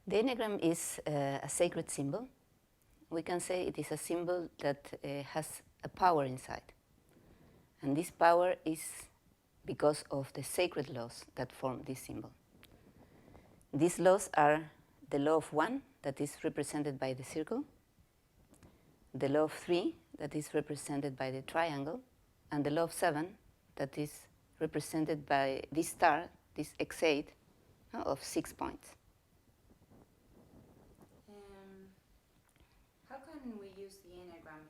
The Enneagram is a sacred symbol. We can say it is a symbol that has a power inside. And this power is because of the sacred laws that form this symbol. These laws are the law of 1, that is represented by the circle, the law of 3, that is represented by the triangle, and the law of 7, that is represented by this star, this X8, of 6 points. How can we use the Enneagram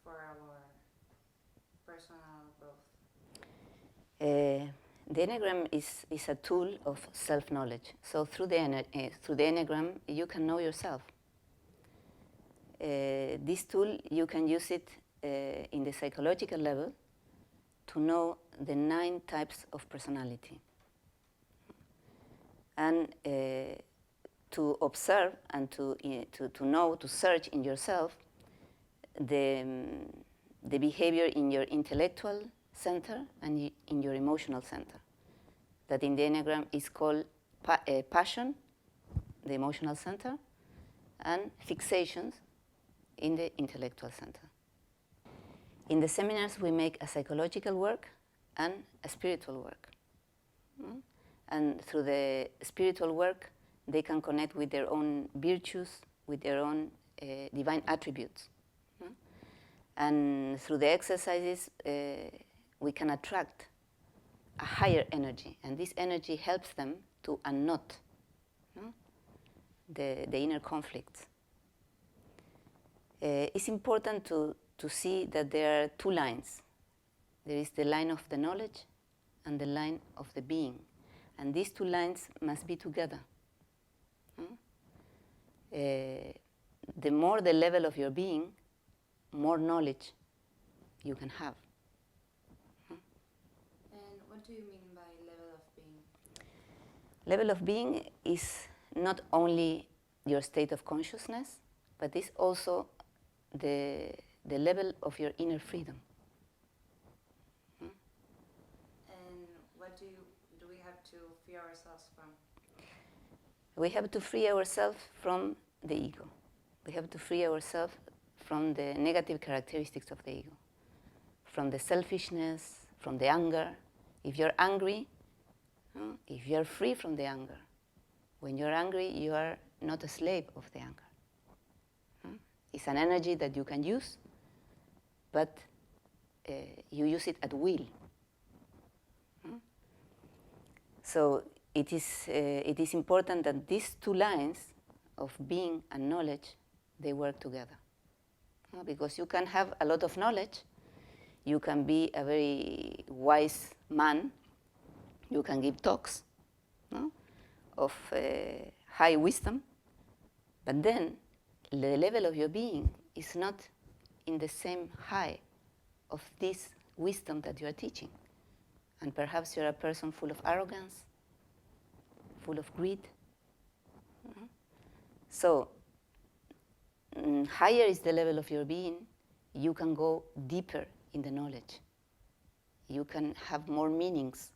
for our personal growth? The Enneagram is a tool of self-knowledge. So through the Enneagram, you can know yourself. This tool, you can use it in the psychological level to know the 9 types of personality. And to observe and to know, to search in yourself the behavior in your intellectual center and in your emotional center. That in the Enneagram is called passion, the emotional center, and fixations in the intellectual center. In the seminars, we make a psychological work and a spiritual work. And through the spiritual work, they can connect with their own virtues, with their own divine attributes. And through the exercises, we can attract a higher energy, and this energy helps them to unknot the inner conflicts. It's important to see that there are 2 lines. There is the line of the knowledge and the line of the being. And these 2 lines must be together. The more the level of your being, more knowledge you can have. And what do you mean by level of being? Level of being is not only your state of consciousness, but it's also the level of your inner freedom. And what do we have to free ourselves from? We have to free ourselves from the ego. We have to free ourselves from the negative characteristics of the ego, from the selfishness, from the anger. If you're angry, if you're free from the anger, when you're angry, you are not a slave of the anger. It's an energy that you can use, but you use it at will. So it is important that these 2 lines of being and knowledge, they work together. Because you can have a lot of knowledge, you can be a very wise man, you can give talks of high wisdom, but then the level of your being is not in the same high of this wisdom that you are teaching. And perhaps you're a person full of arrogance, full of greed. So higher is the level of your being, you can go deeper in the knowledge. You can have more meanings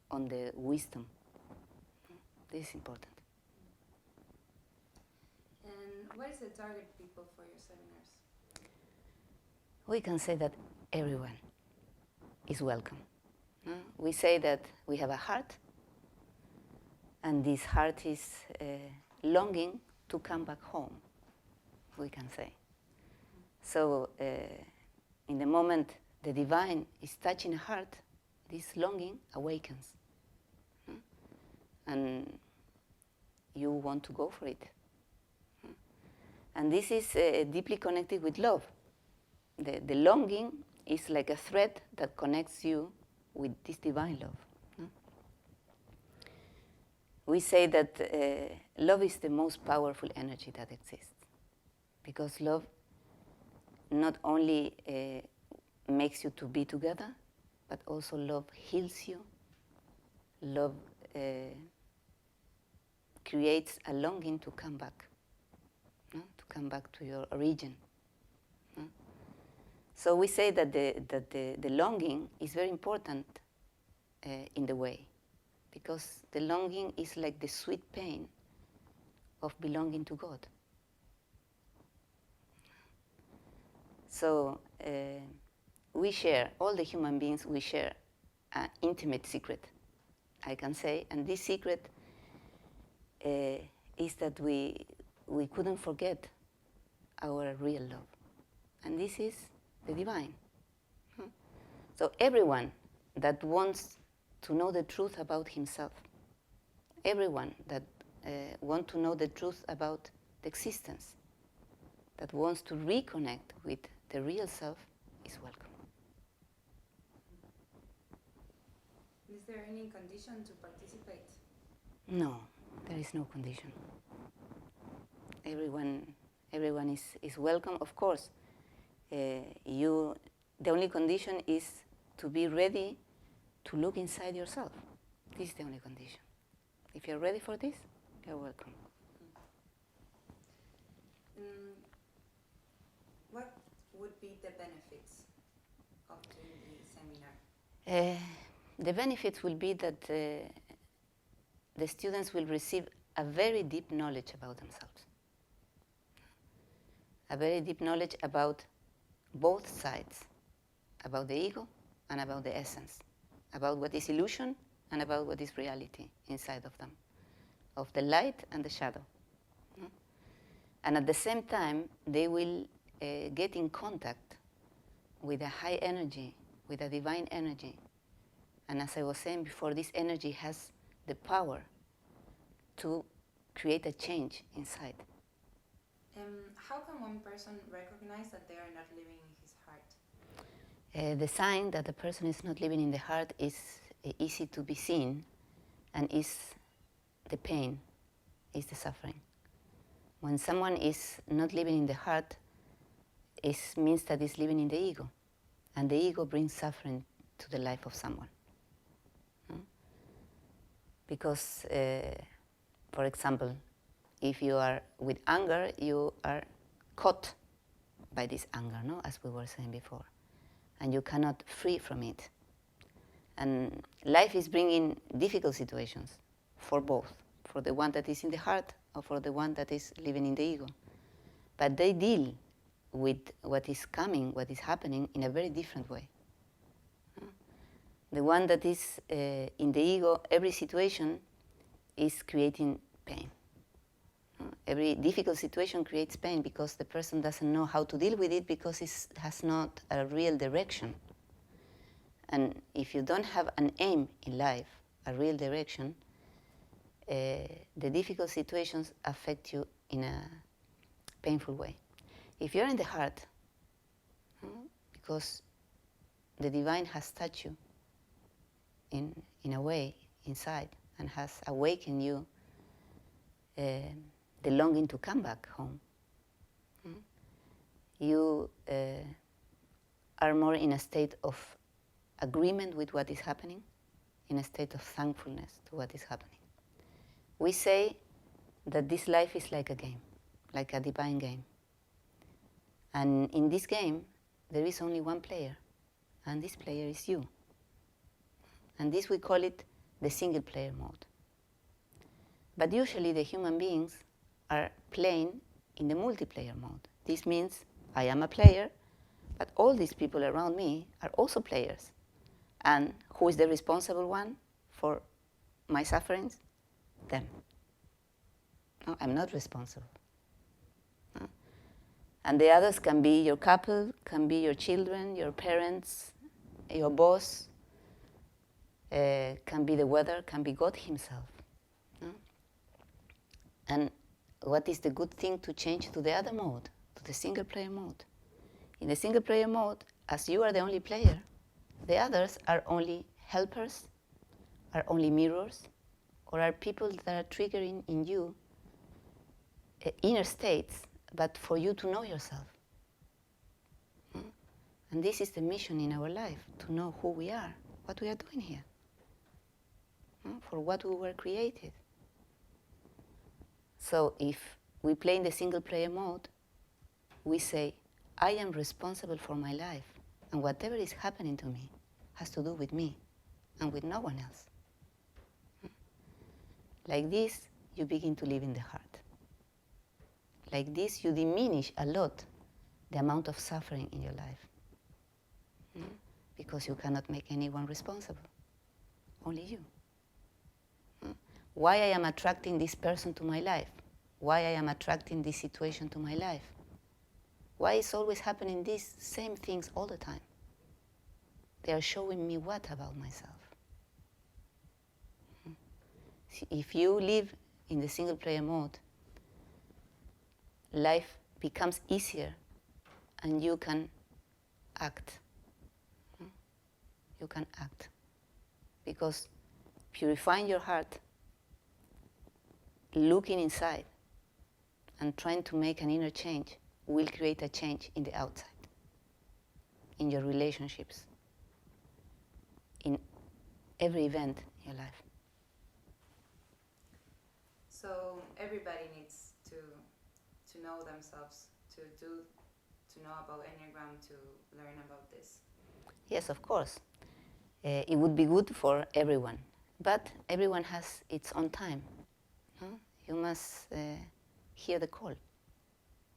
on the wisdom. This is important. And what is the target people for your seminars? We can say that everyone is welcome. We say that we have a heart, and this heart is longing to come back home, we can say. So in the moment the divine is touching a heart, this longing awakens. And you want to go for it. And this is deeply connected with love. The longing is like a thread that connects you with this divine love. We say that love is the most powerful energy that exists, because love not only makes you to be together, but also love heals you. Love creates a longing to come back, to come back to your origin. So we say that the longing is very important in the way, because the longing is like the sweet pain of belonging to God. So we share, all the human beings, we share an intimate secret, I can say, and this secret is that we couldn't forget our real love, and this is the divine. So everyone that wants to know the truth about himself, everyone that wants to know the truth about the existence, that wants to reconnect with the real self, is welcome. Is there any condition to participate? No, there is no condition. Everyone is welcome, of course. The only condition is to be ready to look inside yourself. This is the only condition. If you're ready for this, you're welcome. What would be the benefits of doing the seminar? The benefits will be that the students will receive a very deep knowledge about themselves. A very deep knowledge about both sides, about the ego and about the essence, about what is illusion and about what is reality inside of them, of the light and the shadow. And at the same time, they will get in contact with a high energy, with a divine energy. And as I was saying before, this energy has the power to create a change inside. How can one person recognize that they are not living in his heart? The sign that the person is not living in the heart is easy to be seen, and is the pain, is the suffering. When someone is not living in the heart, it means that it's living in the ego, and the ego brings suffering to the life of someone. Because, for example, if you are with anger, you are caught by this anger, no? As we were saying before, and you cannot free from it. And life is bringing difficult situations for both, for the one that is in the heart or for the one that is living in the ego. But they deal with what is coming, what is happening, in a very different way. The one that is in the ego, every situation is creating pain. Every difficult situation creates pain because the person doesn't know how to deal with it, because it has not a real direction. And if you don't have an aim in life, a real direction, the difficult situations affect you in a painful way. If you're in the heart, because the divine has touched you in a way inside and has awakened you the longing to come back home, you are more in a state of agreement with what is happening, in a state of thankfulness to what is happening. We say that this life is like a game, like a divine game. And in this game, there is only one player, and this player is you. And this, we call it the single player mode. But usually the human beings are playing in the multiplayer mode. This means I am a player, but all these people around me are also players. And who is the responsible one for my sufferings? Them. No, I'm not responsible. No? And the others can be your couple, can be your children, your parents, your boss, can be the weather, can be God himself. No? And what is the good thing to change to the other mode, to the single player mode? In the single player mode, as you are the only player, the others are only helpers, are only mirrors, or are people that are triggering in you inner states, but for you to know yourself. And this is the mission in our life, to know who we are, what we are doing here, for what we were created. So if we play in the single player mode, we say, I am responsible for my life, and whatever is happening to me has to do with me and with no one else. Like this, you begin to live in the heart. Like this, you diminish a lot the amount of suffering in your life. Because you cannot make anyone responsible, only you. Why I am attracting this person to my life? Why I am attracting this situation to my life? Why is always happening these same things all the time? They are showing me what about myself? If you live in the single player mode, life becomes easier and you can act. You can act. Because purifying your heart, looking inside, and trying to make an inner change will create a change in the outside, in your relationships, in every event in your life. So everybody needs to know themselves, to know about Enneagram, to learn about this. Yes, of course. It would be good for everyone, but everyone has its own time. You must hear the call.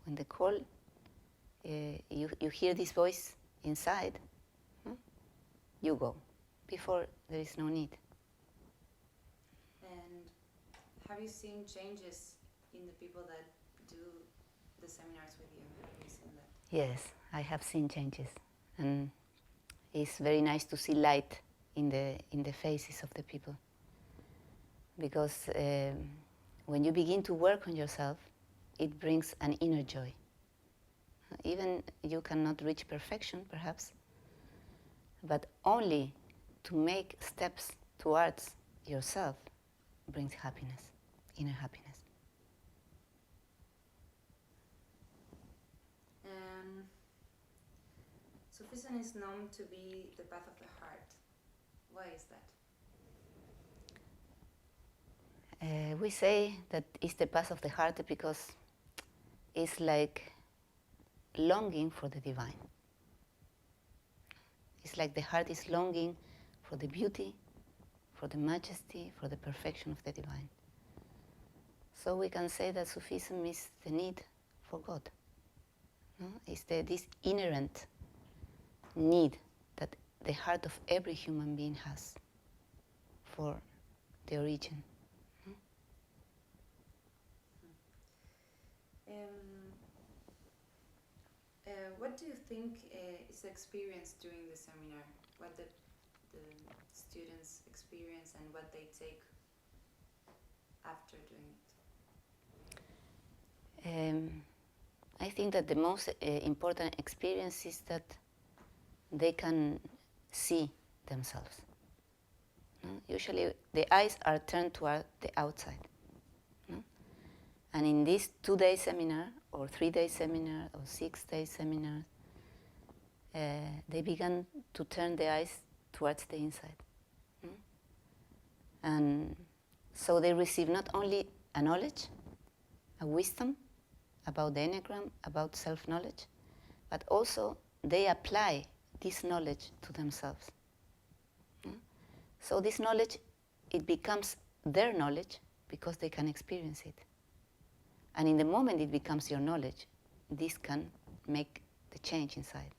When the call, you hear this voice inside, you go. Before, there is no need. And have you seen changes in the people that do the seminars with you? Have you seen that? Yes, I have seen changes. And it's very nice to see light in the faces of the people. Because when you begin to work on yourself, it brings an inner joy. Even you cannot reach perfection, perhaps, but only to make steps towards yourself brings happiness, inner happiness. Sufism is known to be the path of the heart. Why is that? We say that it's the path of the heart because it's like longing for the divine. It's like the heart is longing for the beauty, for the majesty, for the perfection of the divine. So we can say that Sufism is the need for God. It's this inherent need that the heart of every human being has for the origin. What do you think is experienced during the seminar? What the students experience and what they take after doing it? I think that the most important experience is that they can see themselves. Usually the eyes are turned toward the outside. And in this 2-day seminar, or 3-day seminar, or 6-day seminar, they began to turn the eyes towards the inside. And so they receive not only a knowledge, a wisdom about the Enneagram, about self-knowledge, but also they apply this knowledge to themselves. So this knowledge, it becomes their knowledge because they can experience it. And in the moment it becomes your knowledge, this can make the change inside.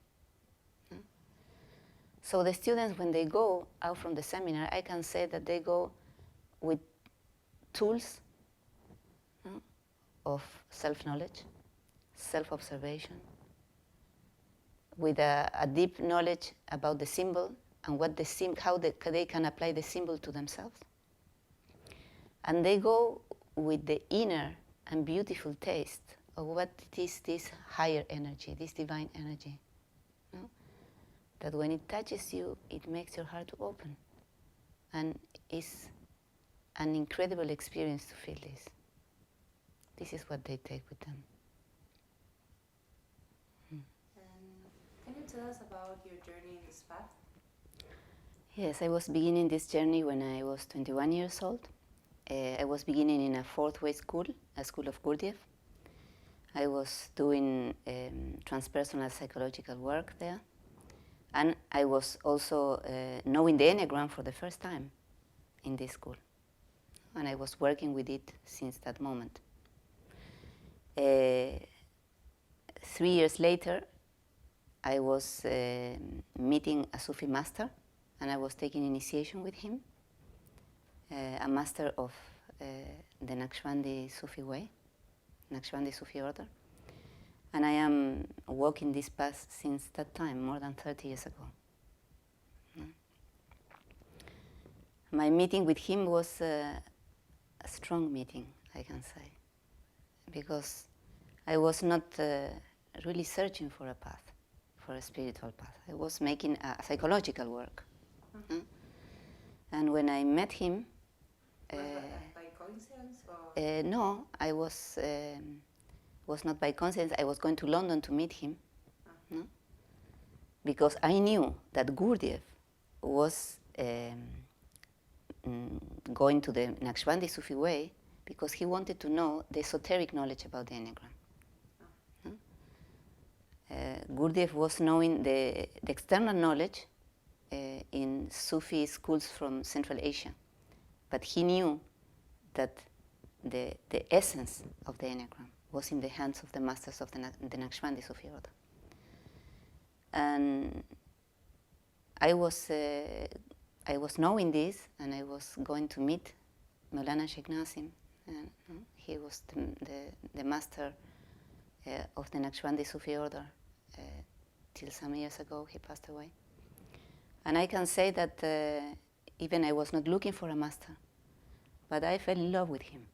So the students, when they go out from the seminar, I can say that they go with tools of self-knowledge, self-observation, with a deep knowledge about the symbol and what how they can apply the symbol to themselves. And they go with the inner and beautiful taste of what is this higher energy, this divine energy. That when it touches you, it makes your heart open. And it's an incredible experience to feel this. This is what they take with them. Can you tell us about your journey in this path? Yes, I was beginning this journey when I was 21 years old. I was beginning in a 4th-way school, a school of Gurdjieff. I was doing transpersonal psychological work there. And I was also knowing the Enneagram for the first time in this school. and I was working with it since that moment. 3 years later, I was meeting a Sufi master, and I was taking initiation with him, a master of the Naqshbandi Sufi way, Naqshbandi Sufi order. And I am walking this path since that time, more than 30 years ago. My meeting with him was a strong meeting, I can say, because I was not really searching for a path, for a spiritual path. I was making a psychological work. And when I met him... by coincidence? Or? No, I was not by coincidence. I was going to London to meet him, no? Because I knew that Gurdjieff was going to the Naqshbandi Sufi way because he wanted to know the esoteric knowledge about the Enneagram. No? Gurdjieff was knowing the external knowledge in Sufi schools from Central Asia, but he knew that the essence of the Enneagram was in the hands of the masters of the Naqshbandi Sufi order. And I was knowing this, and I was going to meet Maulana Sheikh Nasim. He was the master of the Naqshbandi Sufi order till some years ago. He passed away. And I can say that even I was not looking for a master, but I fell in love with him.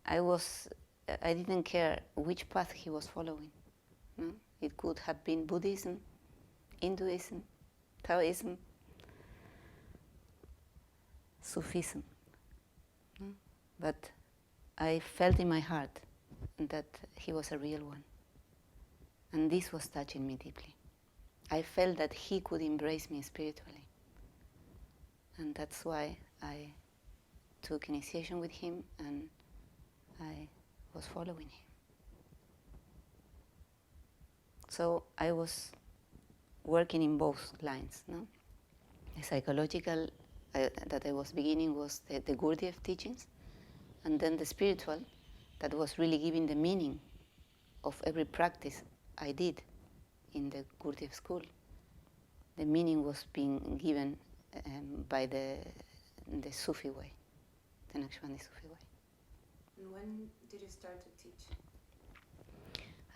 I didn't care which path he was following. It could have been Buddhism, Hinduism, Taoism, Sufism. But I felt in my heart that he was a real one. And this was touching me deeply. I felt that he could embrace me spiritually. And that's why I took initiation with him, and I was following him. So I was working in both lines. No? The psychological that I was beginning was the Gurdjieff teachings, and then the spiritual that was really giving the meaning of every practice I did in the Gurdjieff school. The meaning was being given by the Sufi way, the Naqshbandi Sufi way. And when did you start to teach?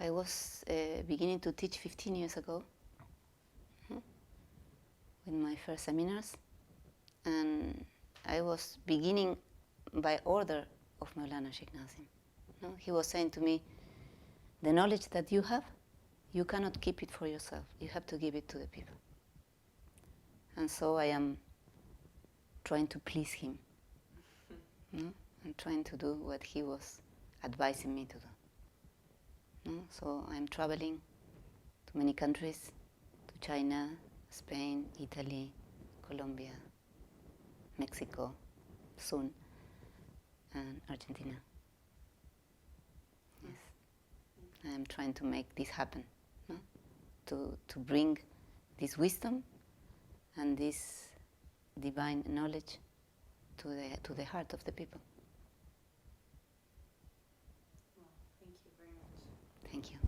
I was beginning to teach 15 years ago with my first seminars, and I was beginning by order of Maulana Sheikh Nasim. No? He was saying to me, the knowledge that you have, you cannot keep it for yourself. You have to give it to the people. And so I am trying to please him, no? And trying to do what he was advising me to do. No? So I'm traveling to many countries, to China, Spain, Italy, Colombia, Mexico, soon, and Argentina. Yes. I am trying to make this happen, no? To bring this wisdom and this divine knowledge to the heart of the people. Well, thank you very much. Thank you.